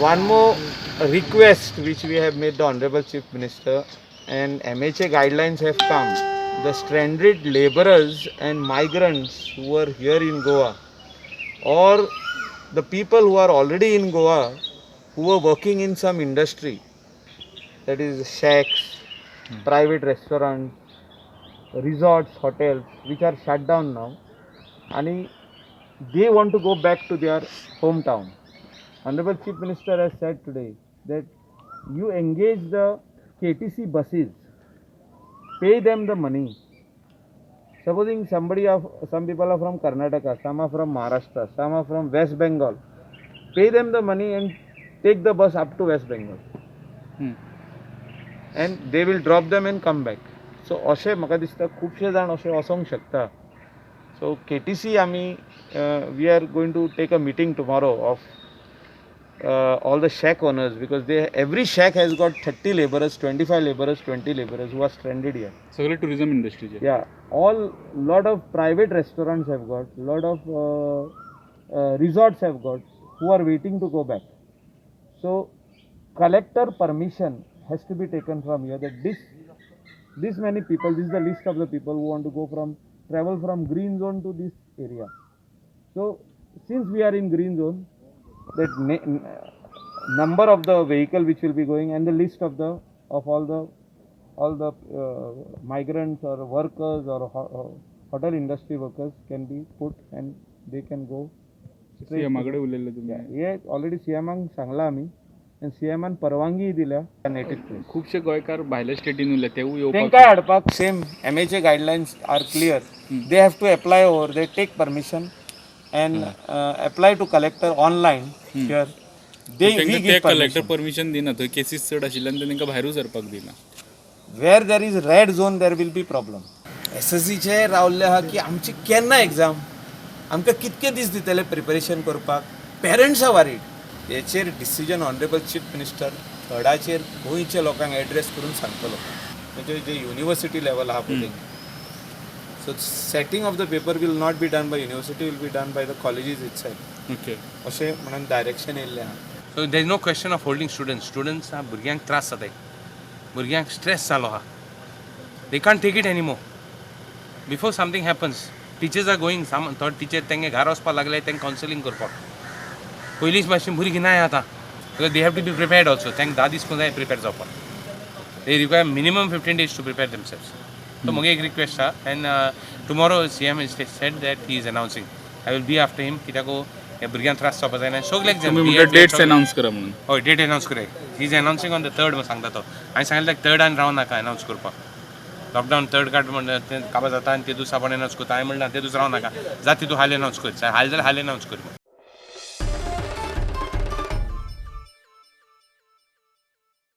one more request which we have made the Honorable Chief Minister, and MHA guidelines have come. The stranded laborers and migrants who are here in Goa, or the people who are already in Goa who are working in some industry, that is shacks, private restaurants, resorts, hotels, which are shut down now, and they want to go back to their hometown. Honorable Chief Minister has said today that you engage the KTC buses, pay them the money. Supposing some people are from Karnataka, some are from Maharashtra, some are from West Bengal, pay them the money and take the bus up to West Bengal. And they will drop them and come back. So अशें म्हाका दिसता खुबशे जाण अशें वचोंक शकता. So KTC we are going to take a meeting tomorrow of all the shack owners, because every shack has got 30 laborers, 25 laborers, 20 laborers who are stranded here. सगळे tourism industry चे. Yeah, lot of private restaurants have got, lot of resorts have got, who are waiting to go back. So collector permission has to be taken from here, that this many people, this is the list of the people who want to travel from green zone to this area. So since we are in green zone, that number of the vehicle which will be going and the list of all the migrants or workers or hotel industry workers can be put, and they can go straight. मागडे उरलेले तुम्ही. हे already सीएमांक Sangla आमी, आणि सीएमान परवानगी दिल्या native place. खूपशे गोंयकार भायल्या स्टेटीन उरले तेवूय येवपाक. तेंकाय हाडपाक same MHA guidelines are clear. They have to apply over, they take permission and apply to collector online here. We give collector permission दिना, थंय केसीस चड आशिल्ल्यान तेंका भायरूच सरपाक दिना. Where there is red zone, there will be problem. SSC चे रावल्ले आहा की आमची केन्ना एग्जाम, आमकां कितके दीस दितले प्रिपरेशन करपाक, पेरंट्स आर वरीड. हेचेर डिसिजन ऑनरेबल चीफ मिनिस्टर थर्डाचेर गोंयच्या लोकांक एड्रेस करून सांगतलो, म्हणजे जे युनिवर्सिटी लेवल आहा पळय. So setting of the paper will not be done by university, will be done by the colleges itself. Okay. अशें म्हणून डायरेक्शन येयल्लें आहा. So there is no question of holding students. Students are भुरग्यांक त्रास जाताय, भुरग्यांक stress जालो आहा. They can't take it anymore. Before something happens, teachers are going, some third teacher तेंगे घरा वचपाक लागले, तेंक कावन्सिलींग करपाक. पयलींच भाशेन भुरगीं नाय आतां, because they have to be prepared also. तेंक 10 दीस जाय प्रिपेर जावपाक. They require minimum 15 days to prepare themselves. So म्हगे एक रिक्वेस्ट आहा, and tomorrow CM has said that he is announcing. I will be after him, कित्याक ह्या भुरग्यांक त्रास जावपाक जायना. सगळ्याक जाय. तुम्ही म्हणटा डेट्स अनाउंस करा म्हणून. हय, डेट अनाउंस कराय. He is announcing on the 3rd म्हणून सांगता तो. हांवें सांगलें 3rd रावं नाका अनाउंस करपाक. लॉकडावन 3rd काड म्हणटा तें काबार जाता आनी ते दिसा आपण अनाउंस करता. हांवें म्हणलां ते दीस रावं नाका, जाता तितू हाल अनाउंस कर, हाल जाल्यार हाल अनाउंस कर.